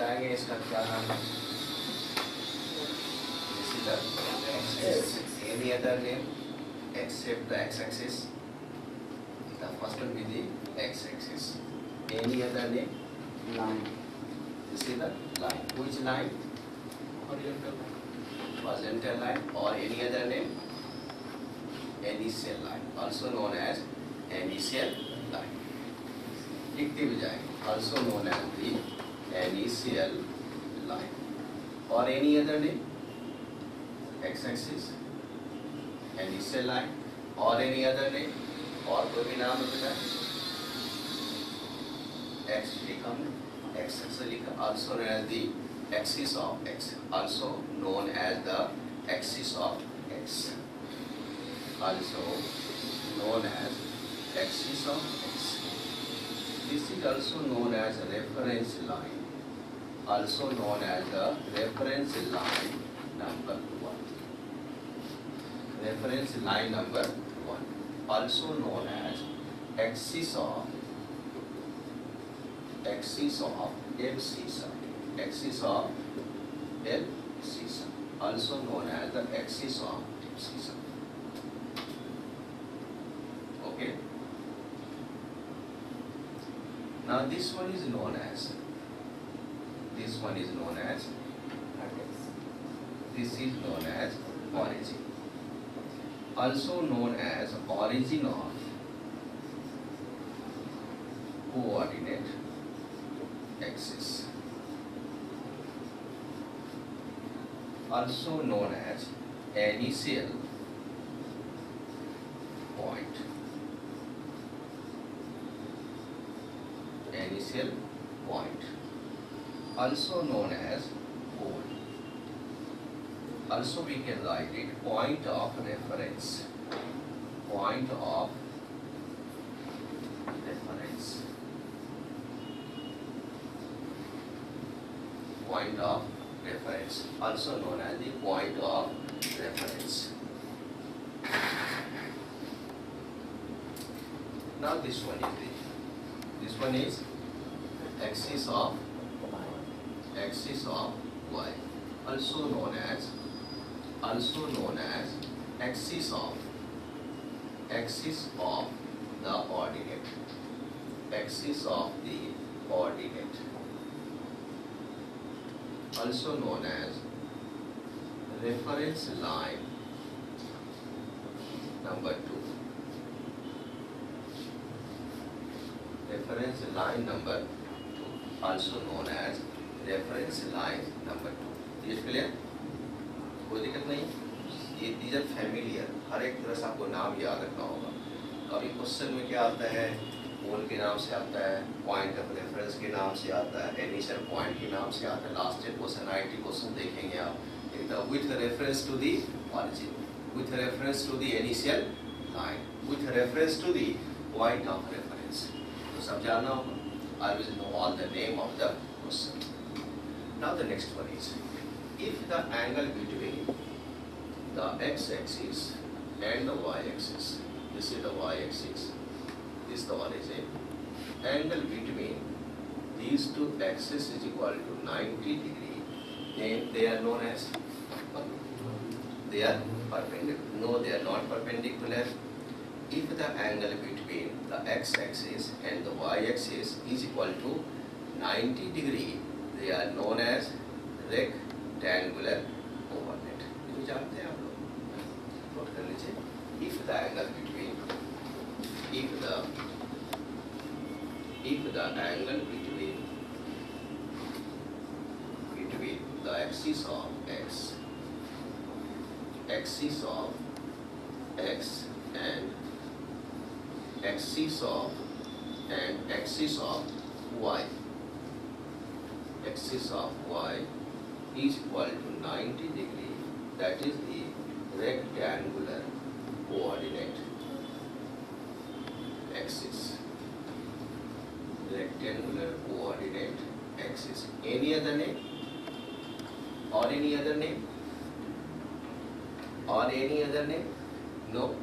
बताएंगे इसका क्या नाम है? This is the x-axis. Any other name except the x-axis? The first one will be the x-axis. Any other name? line. This is the line. Which line? Horizontal line. Or any other name? Initial line, also known as initial line. लिखते भी जाएंगे. Also known as the initial line. Or any other name? X-axis, initial line, or any other name? और कोई भी नाम होता है? X लिखा हमने, X-axis लिखा. Also known as the axis of X. Also known as the axis of X. Also known as axis of X. This is also known as reference line. Also known as the reference line number 1. Reference line number 1. Also known as axis of abscissa. Axis of abscissa. Also known as the axis of abscissa. Okay. Now this one is known as origin. Also known as origin of coordinate axis. Also known as initial point. Initial point. Also known as goal. Also we can write it point of reference. Point of reference. Point of reference. Also known as the point of reference. Now this one is axis of y. Also known as axis of the ordinate. Axis of the ordinate. Also known as reference line number 2. Reference line number 2. Also known as reference line number 2. ये clear? कोई दिक्कत नहीं? ये these are familiar. हर एक तरह से आपको नाम याद रखना होगा. कभी क्वेश्चन में क्या आता है? पोल के नाम से आता है, पॉइंट ऑफ रेफरेंस के नाम से आता है, इनिशियल पॉइंट के नाम से आता है. Last year question IT question देखेंगे आप. With reference to the origin, with reference to the initial line, with reference to the point of reference. तो सब जानना होगा. I will know all the name of the question. Now the next one is, if the angle between the x-axis and the y-axis, this is the y-axis, this is the origin, angle between these two axes is equal to 90 degree, then they are known as, they are perpendicular. No, they are not perpendicular. If the angle between the x-axis and the y-axis is equal to 90 degree, they are known as rectangular coordinate. ये जानते हैं आप लोग? Note कर लीजिए. If the angle between, if the angle between the axis of x and axis of y is equal to 90 degree, that is the rectangular coordinate axis. Rectangular coordinate axis. Any other name? Or any other name? Or any other name? No.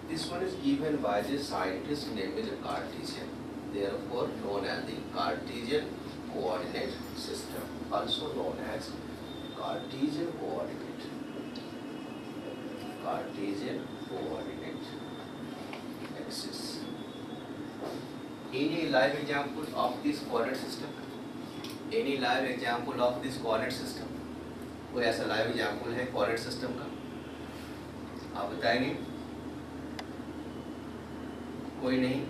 This one is given by the scientist named as Cartesian. Therefore known as the Cartesian coordinate system, also known as Cartesian coordinate. Cartesian coordinate axis. Any live example of this coordinate system? Any live example of this coordinate system? कोई ऐसा live example है coordinate system का? आप बताएंगे? कोई नहीं?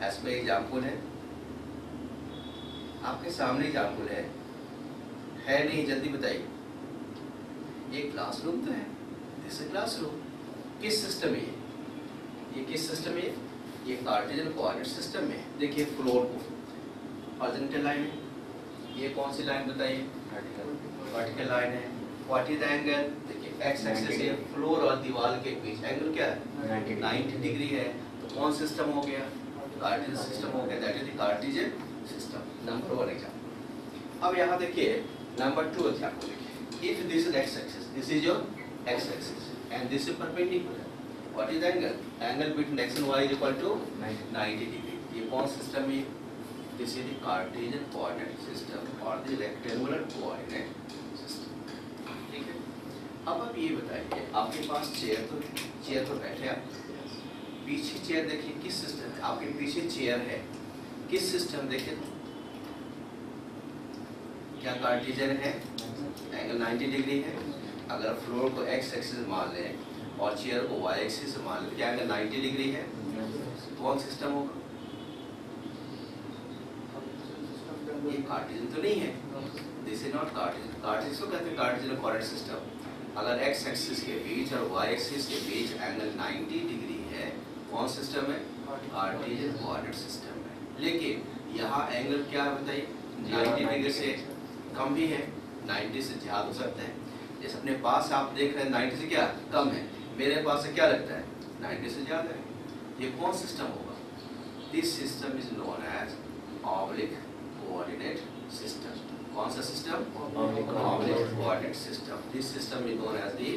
ऐसा example है? आपके सामने एग्जाम्पल है नहीं? जल्दी बताइए। ये क्लासरूम तो है, दिस इज क्लासरूम। किस सिस्टम है ये किस सिस्टम है? ये कार्टेशियन कोऑर्डिनेट सिस्टम में। देखिए फ्लोर को हॉरिजॉन्टल लाइन है, ये कौन सी लाइन बताइए? वर्टिकल लाइन है। What is the angle? देखिए एक्स एक्सिस है, फ्लोर और दीवार के बीच एंगल क्या है? 90 डिग्री है। तो कौन सिस्टम हो गया? कार्टेशियन सिस्टम हो गया, that is the Cartesian system. Number 1 example. अब यहाँ देखिए नंबर 2 एग्जांपल देखिए। If this is x axis, this is your x axis and this is perpendicular, what is the angle? Angle between x and y is equal to 90 degree. ये कौन system है? This is the Cartesian coordinate system or the rectangular coordinate system. ठीक है? अब आप ये बताइए, आपके पास चेयर तो बैठे आप, पीछे चेयर देखिए किस सिस्टम है? आपके पीछे चेयर है, किस सिस्टम देखिए? क्या कार्टेशियन है? एंगल 90 डिग्री है। अगर फ्लोर को एक्स एक्सिस मान लें और चेयर को वाई एक्सिस मान लें, क्या एंगल 90 डिग्री है? कौन सिस्टम होगा? ये कार्टेशियन तो नहीं है, this is not Cartesian. Cartesian को कहते हैं कार्टेशियन कोऑर्डिनेट सिस्टम। अगर एक्स एक्सिस के बीच और वाई एक्सिस के बीच एंगल 90 डिग्री है, कौन सिस्टम है? कार्टेशियन कोऑर्डिनेट सिस्टम है। लेकिन यहाँ एंगल क्या है बताइए? 90 डिग्री से कम भी है, 90 से ज़्यादा हो सकता है। जैसे अपने पास आप देख रहे हैं 90 से क्या कम है, मेरे पास से क्या लगता है? 90 से ज़्यादा है। ये कौन सिस्टम होगा? This system is known as oblique coordinate system. कौन सा सिस्टम? oblique coordinate system. This system is known as the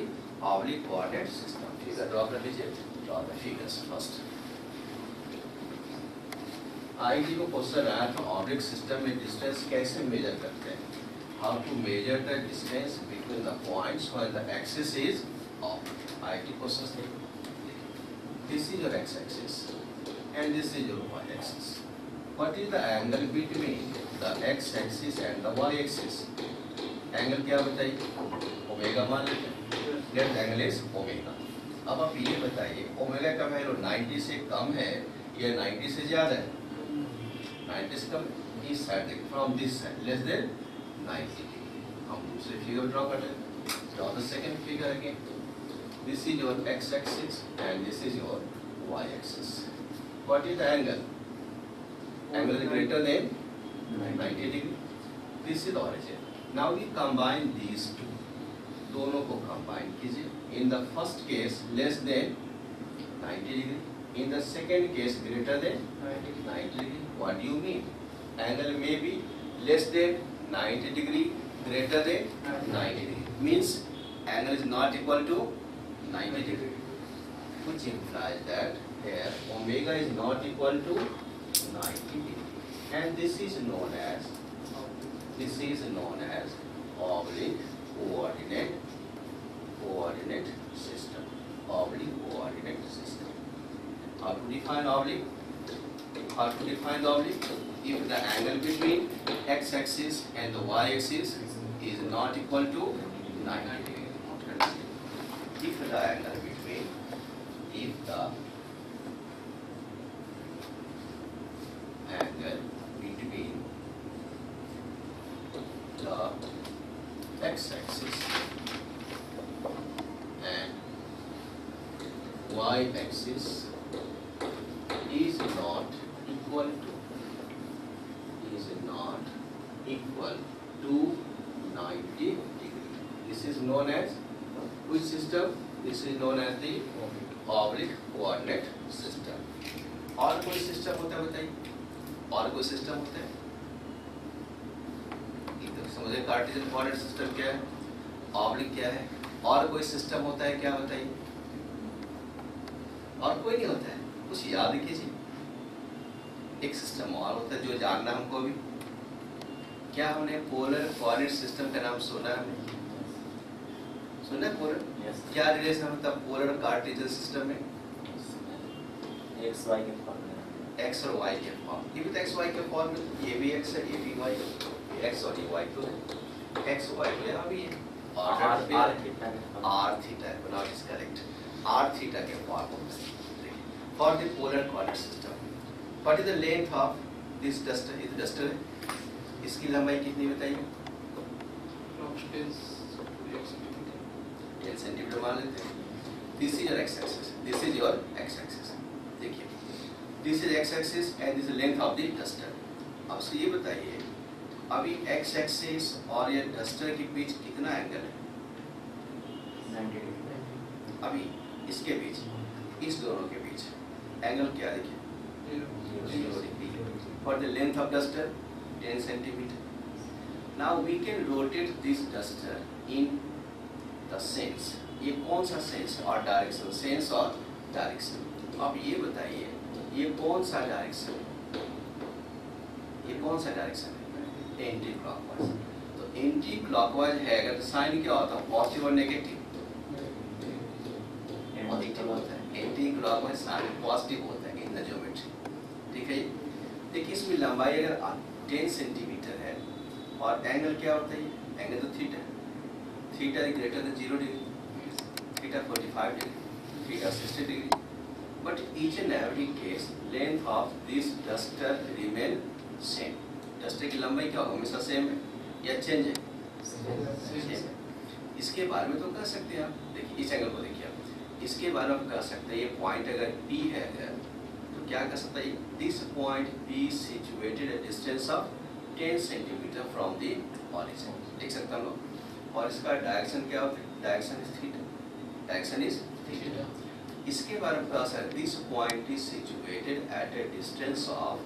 oblique coordinate system. Figure draw कर लीजिए। Draw the figures first. ID को क्वेश्चन आया था ऑब्लिक सिस्टम में डिस्टेंस कैसे मेजर करते हैं? How to measure the distance between the points when the axis is oblique. ID question थे। This is your x axis and this is your Y axis. What is the angle between the x-axis and the y-axis? Angle क्या बताइए? Omega मान लेते हैं। Let the angle is omega. अब आप ये बताइए ओमेगा का वैल्यू 90 से कम है या 90 से ज़्यादा है? 90 से कम। इस साइड देखिए, from this side lace than 90 degree. हम दूसरे फिगर ड्रॉ कर लेते हैं। Draw the second figure again. This is your x-axis and this is your y-axis. What is the angle? Angle is greater than 90 degree. This is the origin. Now we combine these two. दोनों को combine कीजिए. In the first case less than 90 degree. In the second case greater than 90 degree. What do you mean? Angle may be less than 90 degree, greater than 90 degree. Means angle is not equal to 90 degree. Which implies that here omega is not equal to 90 degree, and this is known as oblique coordinate system. Oblique coordinate system. How to define oblique? How to define the oblique? If the angle between x-axis and the y-axis is not equal to 90 degree. If the angle between the x-axis and y-axis is not equal to 90 degree. This is known as which system? This is known as the oblique coordinate system. और कोई system होता है बताइए? और कोई system होता है? समझे कार्टेशियन कोऑर्डिनेट सिस्टम क्या है, ऑब्लिक क्या है, और कोई सिस्टम होता है क्या बताइए? और कोई नहीं होता है, कुछ याद कीजिए। एक सिस्टम और होता है जो जानना हमको भी, क्या हमने पोलर कोऑर्डिनेट सिस्टम का नाम सुना है? हमने सुना है पोलर? Yes. क्या रिलेशन होता है पोलर कार्टेशियन सिस्टम में? एक्स वाई के फॉर्म में एक्स और वाई के फॉर्म। ये भी तो एक्स वाई के फॉर्म में, ये भी एक्स है, ये भी वाई है, एक्स और ये वाई तो है, एक्स वाई तो यहाँ भी है, आर ऑर्डर आर थीटा के form r theta, not is correct, r theta के फॉर्म में for the polar coordinate system. What is the length of this duster? Is duster है, इसकी लंबाई कितनी बताइए? 10 सेंटीमीटर मान लेते हैं। This is your x axis, this is your x axis. देखिए, this is x axis and this is length of the duster. अब से ये बताइए, अभी एक्स एक्सिस और ये डस्टर के बीच कितना एंगल है? 90 डिग्री। अभी इसके बीच, इस दोनों के बीच एंगल क्या देखिए? 0 डिग्री। For the length of duster 10 centimetre. Now we can rotate this duster in the sense. ये कौन सा सेंस और डायरेक्शन? सेंस और डायरेक्शन। अब ये बताइए, ये कौन सा डायरेक्शन? ये कौन सा डायरेक्शन है? Anti clockwise. तो एंटी क्लॉकवाइज है अगर तो साइन क्या होता है? पॉजिटिव और नेगेटिव? पॉजिटिव होता है। एंटी क्लॉकवाइज साइन पॉजिटिव होता है इन द ज्योमेट्री। ठीक है। देखिए, इसमें लंबाई अगर 10 सेंटीमीटर है और एंगल क्या होता है? एंगल तो theta, theta is greater than 0 degree, theta 45 degree, theta 60 degree. But each and every case length of this duster remain same. Duster की लंबाई क्या होगा? हमेशा सेम है या चेंज है? सेम है। इसके बारे में तो कह सकते हैं आप, देखिए इस एंगल को देखिए आप, इसके बारे में आप कह सकते हैं ये पॉइंट अगर P है अगर, तो क्या कह सकता है? This point P situated at distance of 10 centimetre from the origin. देख सकते हैं हम लोग। और इसका डायरेक्शन क्या होता है? Direction is theta, direction is theta. इसके बारे में कह सकते हैं this point is situated at A distance of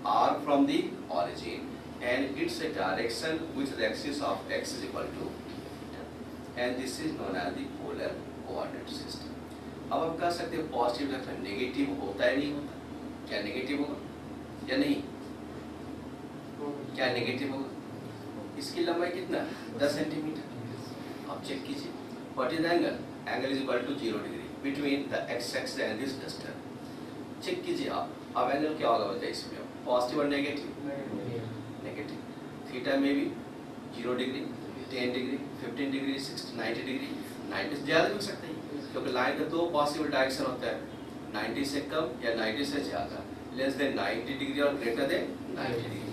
r from the origin and its a direction with the axis of x is equal to theta, and this is known as the polar coordinate system. अब आप कह सकते हैं positive vector negative होता है नहीं होता? क्या नेगेटिव होगा या नहीं? क्या नेगेटिव होगा? इसकी लंबाई कितना? 10 सेंटीमीटर। आप चेक कीजिए, what is angle? Angle is equal to 0 degree between the x axis and this duster. Check कीजिए आप, अब एंगल क्या होगा बताइए इसमें? पॉजिटिव और नेगेटिव? नेगेटिव। थीटा में भी 0 डिग्री, 10 डिग्री, 15 डिग्री, 60, 90 डिग्री, 90 से ज़्यादा भी हो सकता है, क्योंकि लाइन का दो पॉसिबल डायरेक्शन होता है, 90 से कम या 90 से ज़्यादा, लेस देन 90 डिग्री और greater than 90 degree.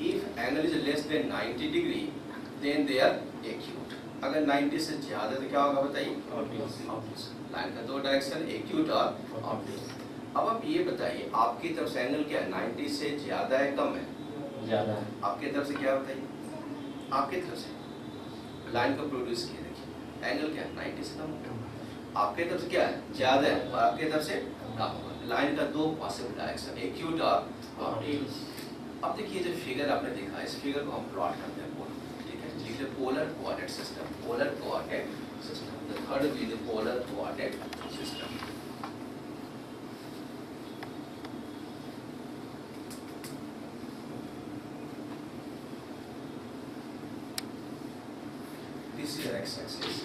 If angle is less than 90 degree then they are acute. अगर 90 से ज़्यादा तो क्या होगा बताइए? ऑब्ट्यूज। लाइन का दो डायरेक्शन, एक्यूट और ऑब्ट्यूज। अब आप ये बताइए, आपकी तरफ से एंगल क्या है? 90 से ज़्यादा है कम है? ज़्यादा है। आपकी तरफ से क्या बताइए? आपकी तरफ से लाइन को प्रोड्यूस किया, देखिए एंगल क्या है? 90 से कम है। आपके तरफ से क्या है? ज़्यादा है, और आपके तरफ से कम होगा। लाइन का दो पॉसिबल डायरेक्शन, एक्यूट और ऑब्ट्यूज। अब देखिए जो फिगर आपने देखा, इस फिगर को हम प्लॉट करते हैं पोलर। ठीक है, ठीक है। Polar coordinate system, polar coordinate system. The third is the polar coordinate system. This is your x-axis.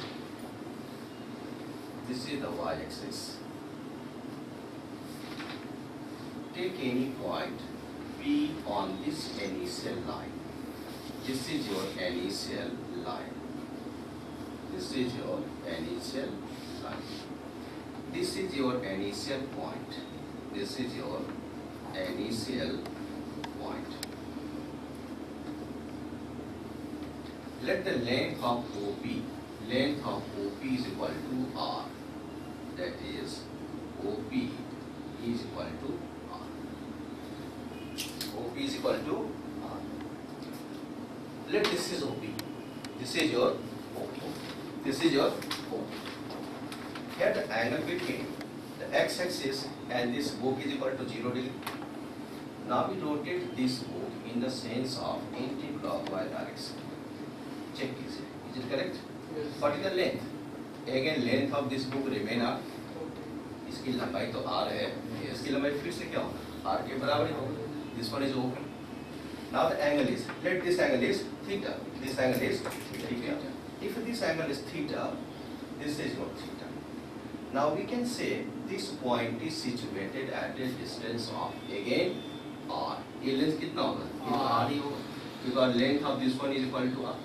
This is the y-axis. Take any point P on this initial line. This is your initial line. This is your initial line. This is your initial point. This is your initial point. Let the length of OP is equal to R. That is, OP is equal to R. OP is equal to R. Let this is OP. This is your OP. This is your OP. Here the angle between the x-axis and this OP is equal to 0 degree. Now we rotate this OP in the sense of anti-clockwise direction. Check कीजिए, is it correct? Yes. What is the length? Again, length of this book remain R. इसकी लंबाई तो R है, इसकी लंबाई फिर से क्या होगा? R के बराबर ही होगा। This one is OP. Now the angle is, let this angle is theta. This angle is theta. If this angle is theta, this is not theta. Now we can say this point is situated at a distance of again r. ये length कितना होगा? ये तो r ही होगा. Because length of this one is equal to r.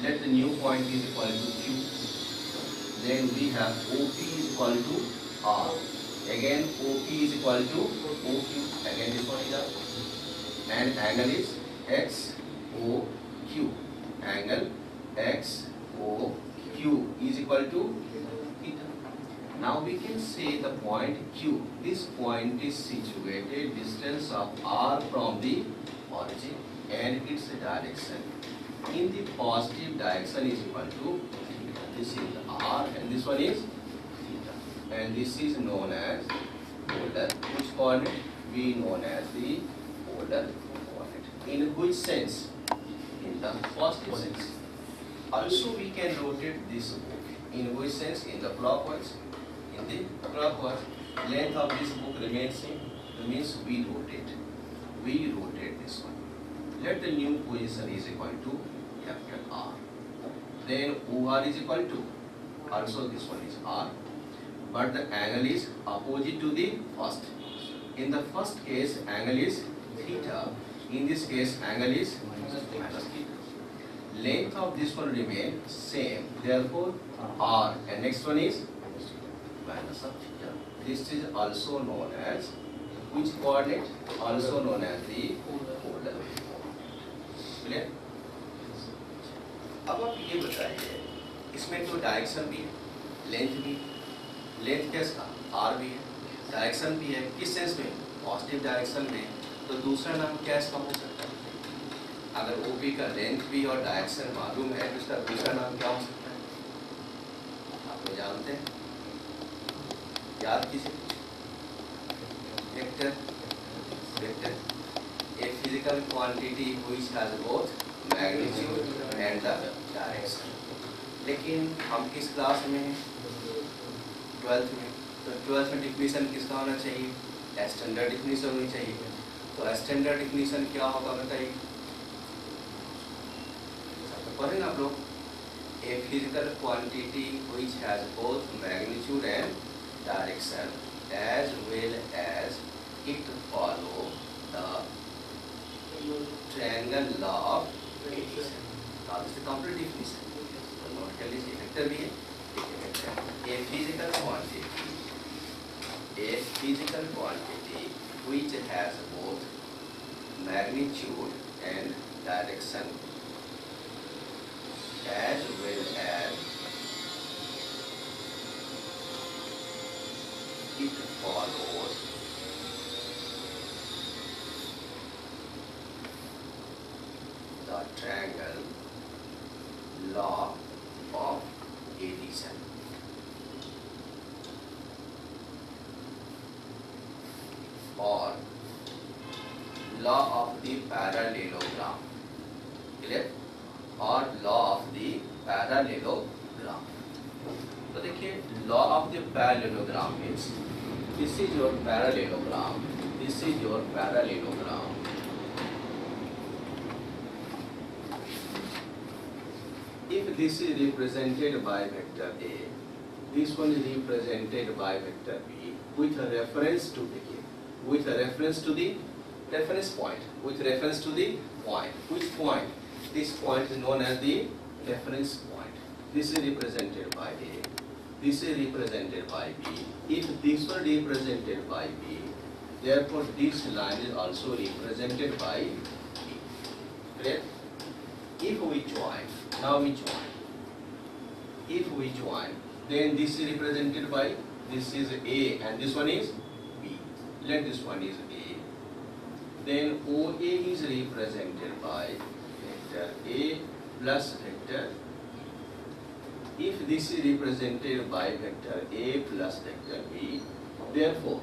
Let the new point is equal to q. Then we have OP is equal to r. Again OP is equal to OQ. Again this one is r. And angle is XOQ. Angle XOQ is equal to theta. Now we can say the point Q. This point is situated distance of r from the origin and its direction. In the positive direction is equal to theta. This is r and this one is theta. And this is known as polar. Which coordinate? We known as the polar coordinate. In which sense? In the positive sense. Also we can rotate this book. In which sense? In the clockwise. In the clockwise. Length of this book remains same. That means we rotate. We rotate this one. Let the new position is equal to capital R. Then OR is equal to, also this one is R. But the angle is opposite to the first. In the first case, angle is theta. In this case, angle is minus theta. Length of this one remain same. Therefore, R. And next one is minus of theta. This is also known as which coordinate? Also known as the polar. Clear? अब आप ये बताइए, इसमें तो direction भी है, length भी है, लेंथ कैसा आर भी है, डायरेक्शन भी है, किस सेंस में? पॉजिटिव डायरेक्शन में. तो दूसरा नाम क्या इसका हो सकता है? अगर ओपी का लेंथ भी और डायरेक्शन मालूम है तो इसका दूसरा नाम क्या हो सकता है? आप लोग जानते हैं? याद कीजिए. Vector. Vector. A physical quantity which has both magnitude and the direction. लेकिन हम किस क्लास में हैं? 12th में. तो 12th में डिफिनीशन किसका होना चाहिए? स्टैंडर्ड डिफिनीशन होनी चाहिए. तो स्टैंडर्ड डिफिनीशन क्या होगा बताइए? तो पढ़े ना आप लोग. A physical quantity which has both magnitude and direction as well as it follow the triangle law of addition. Now this is the complete definition. तो नोट कर लीजिए. वेक्टर भी है. A physical quantity which has both magnitude and direction as well as it follows the triangle law of addition. Or law of the parallelogram. Clear? Or law of the parallelogram. तो देखिए, law of the parallelogram means this is your parallelogram. This is your parallelogram. If this is represented by vector A, this one is represented by vector B with a reference to the with a reference to the reference point. With reference to the point. Which point? This point is known as the reference point. This is represented by A. This is represented by B. If this one is represented by B, therefore this line is also represented by B. Clear? If we join, now we join. If we join, then this is represented by, this is A and this one is B. Let this one is A. Then OA is represented by vector A plus vector B. If this is represented by vector A plus vector B, therefore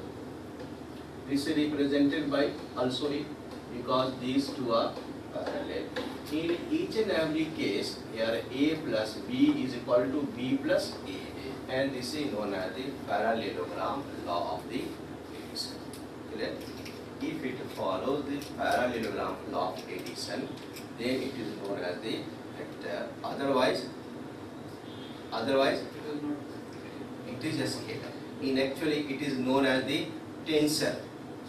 this is represented by also A, because these two are parallel. In each and every case, here A plus B is equal to B plus A, and this is known as the parallelogram law of the addition. Clear? if it follows the parallelogram law of addition, then it is known as the vector. Otherwise, it is a scalar. In actually, it is known as the tensor.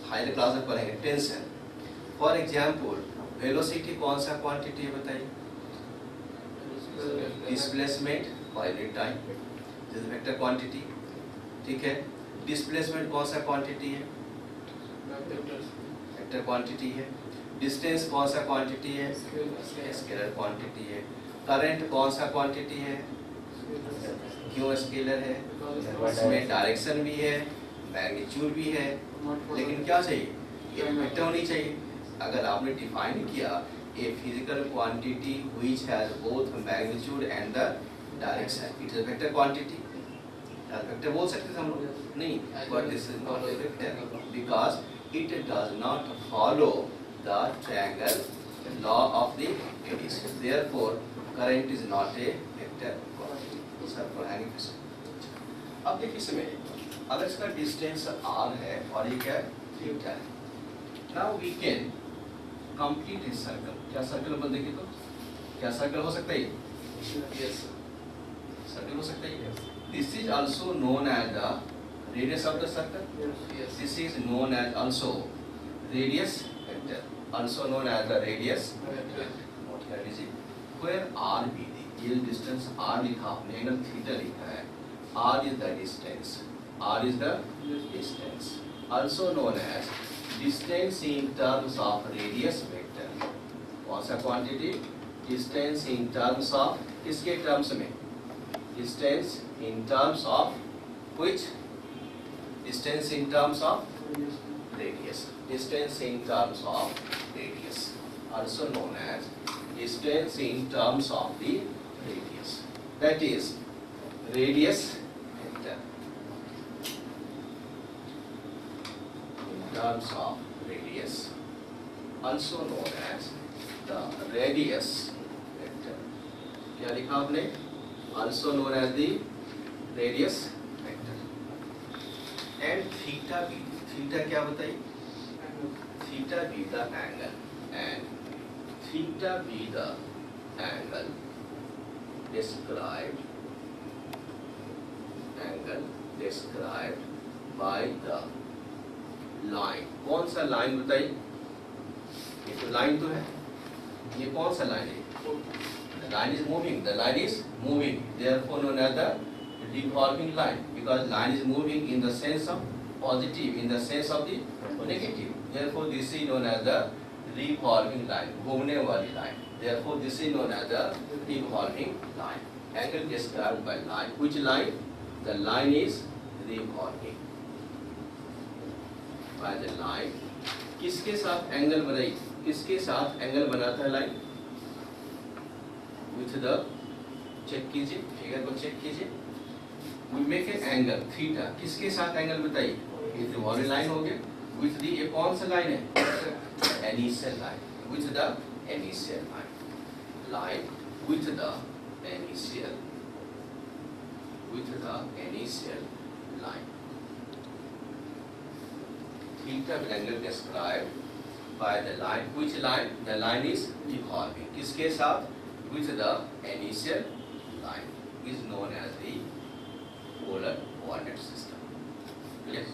Higher class में पढ़ेंगे tension. For example velocity कौन सा quantity है बताइए? Displacement per unit time जैसे vector quantity. ठीक है, displacement कौन सा क्वांटिटी है? वेक्टर क्वांटिटी है. डिस्टेंस कौन सा क्वांटिटी है? स्केलर क्वांटिटी है. करंट कौन सा क्वांटिटी है? क्यों स्केलर है? इसमें डायरेक्शन भी है, मैग्नीट्यूड भी है, लेकिन क्या चाहिए? ये वेक्टर होनी चाहिए. अगर आपने डिफाइन किया a physical quantity which has both magnitude and the direction, it is a vector quantity. Vector बोल सकते थे हम लोग? नहीं, but this is not a vector because it does not follow the triangle law of the addition. Therefore current is not a vector quantity. Sir पढ़ाएंगे फिर. अब देखिए इसमें अगर इसका डिस्टेंस r है और ये क्या है? थीटा है. Now we can complete this circle. क्या सर्कल बन देखिए तो क्या सर्कल हो सकता है? यस, सर्कल हो सकता है. This is also known as the radius of the circle. This is known as also radius vector, also known as the radius vector. Note कर लीजिए. वेयर r भी ये डिस्टेंस r लिखा आपने, एंगल थीटा लिखा है. r is the distance. r is the distance, also known as distance in terms of radius vector. कौन सा quantity? Distance in terms of, किसके टर्म्स में? Distance in terms of which? Distance in terms of radius. Distance in terms of radius, also known as distance in terms of the radius. That is radius vector in terms of radius, also known as the radius vector. क्या लिखा आपने? Also known as the radius vector. And theta be, theta क्या बताइए? Theta be the angle, and theta be the angle described by the line. कौन सा line बताइए? ये तो लाइन तो है. ये कौन सा लाइन है? The line is moving. The line is moving. Therefore known as the revolving line, because line is moving in the sense of positive, in the sense of the negative. Therefore this is known as the revolving line, घूमने वाली line. Therefore this is known as the revolving line. Angle described by line. Which line? The line is revolving by the line. किसके साथ angle बनाई? किसके साथ angle बनाता है line? With the, check कीजिए, फिगर को चेक कीजिए. We make an angle theta. किसके साथ एंगल बताइए? ये रिवॉल्विंग लाइन हो गया. With the, ये कौन सा लाइन है? Initial line. With the initial line. Line with the initial. With the initial line. Theta angle described by the line. Which line? The line is revolving. किसके साथ? With the initial line is known as the polar coordinate system. Yes.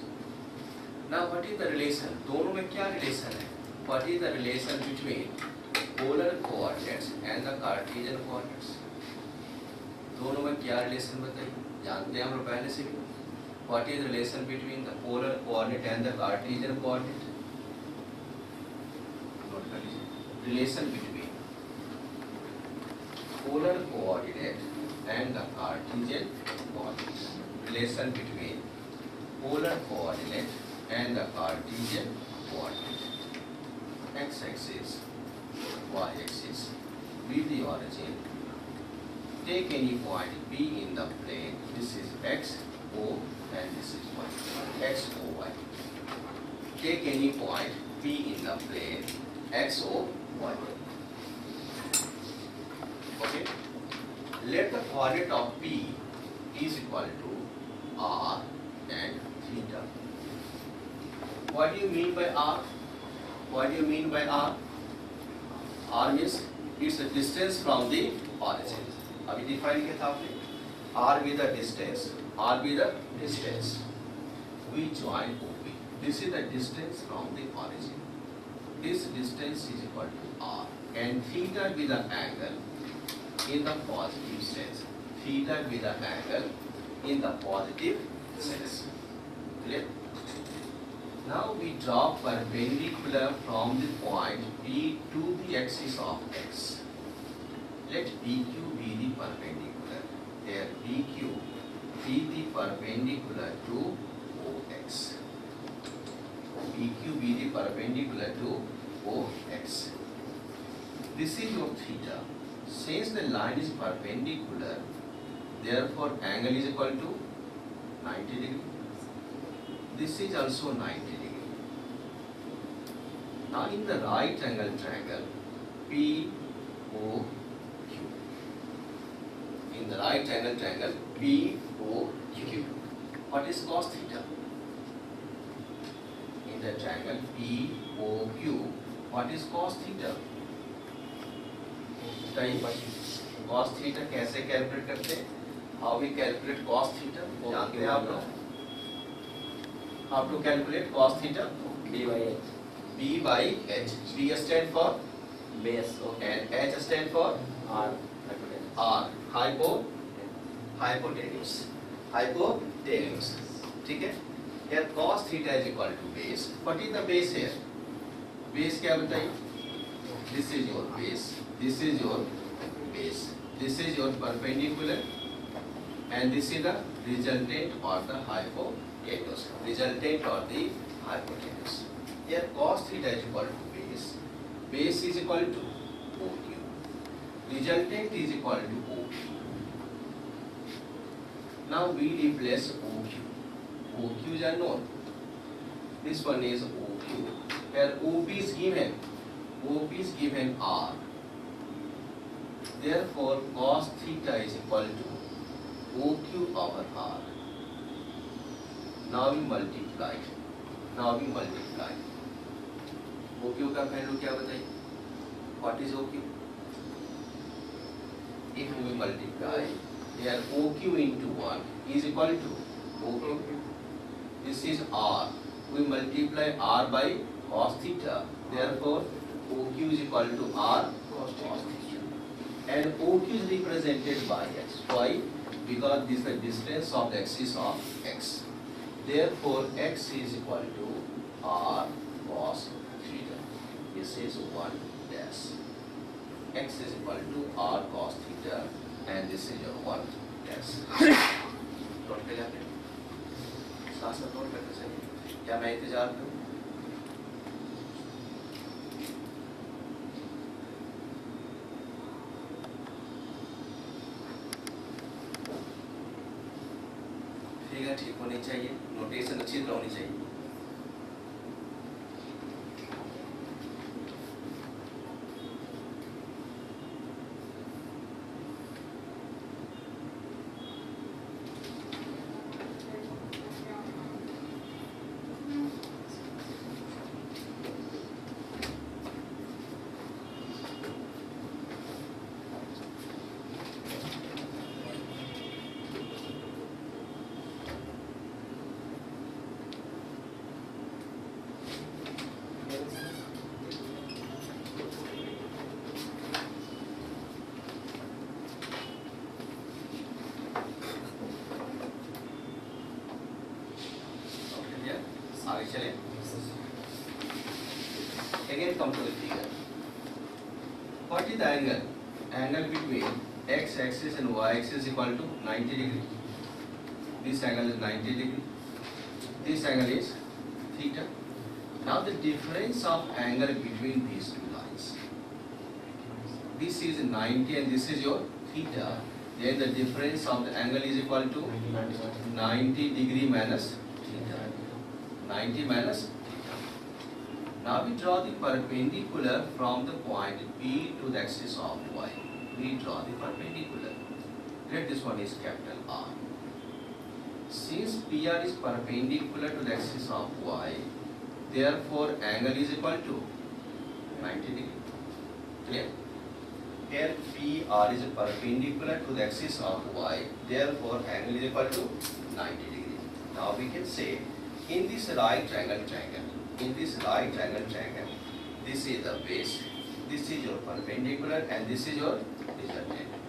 Now what is the relation? दोनों में क्या relation है? What is the relation between polar coordinates and the Cartesian coordinates? दोनों में क्या relation बताइए? जानते हैं हम लोग पहले से भी. What is the relation between the polar coordinate and the Cartesian coordinate? Note कर लीजिए. Relation between polar coordinate and the Cartesian coordinate. Relation between polar coordinate and the Cartesian coordinate. X-axis, y-axis, with the origin. Take any point P in the plane. This is X, O, and this is Y. X, O, Y. Take any point P in the plane X, O, Y. Okay. Let the coordinate of P is equal to R and theta. What do you mean by R? What do you mean by R? R means it's a distance from the origin. अभी define किया था आपने. R be the distance. R be the distance. We join OP. This is the distance from the origin. This distance is equal to R, and theta be the angle in the positive sense. Theta be the angle in the positive sense. Clear? Now we draw perpendicular from the point P to the axis of x. Let PQ be the perpendicular. Here PQ be the perpendicular to OX. PQ be the perpendicular to OX. This is your theta. Since the line is perpendicular, therefore angle is equal to 90 degree. This is also 90 degree. Now in the right angle triangle, POQ. In the right angle triangle, POQ. What is cos theta? In the triangle POQ, what is cos theta? Cos theta कैसे calculate करते हैं? How we calculate cos theta? जानते हैं आप लोग? How to calculate cos theta? B by H. B by H. B stand for Base. Okay. and H stand for R. R. Hypotenuse. Hypotenuse. ठीक है? Here cos theta is equal to base. What is the base here? Base क्या बताइए? This is your base. This is your base. This is your perpendicular, and this is the resultant or the hypotenuse. Resultant or the hypotenuse. Here cos theta is equal to base. Base is equal to OQ. Resultant is equal to OP. Now we replace OQ. OQ is unknown. This one is OQ. Here OP is given. OP is given R. Therefore cos theta is equal to OQ over R. Now we multiply. OQ का value क्या बताइए? What is OQ? If we multiply, here OQ into 1 is equal to OQ. This is R. We multiply R by cos theta. Therefore OQ is equal to R cos theta. And OQ is represented by X. Why? Because this is the distance of the axis of X. Therefore X is equal to R cos theta. This is 1 dash. X is equal to R cos theta, and this is your 1 dash. Note कर जाते हैं? साथ note करते चलिए. क्या मैं इंतजार करूं? फिगर ठीक होनी चाहिए, नोटेशन अच्छी तरह होनी चाहिए. आगे चले. Again come to the figure. What is the angle? Angle between x axis and y axis is equal to 90 degree. This angle is 90 degree. This angle is theta. Now the difference of angle between these two lines. This is 90 and this is your theta. Then the difference of the angle is equal to 90 degree minus theta. 90 minus theta. Now we draw the perpendicular from the point P to the axis of y. We draw the perpendicular. Let this one is capital R. Since PR is perpendicular to the axis of y, therefore angle is equal to 90 degree. Clear? Here PR is perpendicular to the axis of y, therefore angle is equal to 90 degree. Now we can say in this right triangle triangle, this is the base, this is your perpendicular and this is your resultant.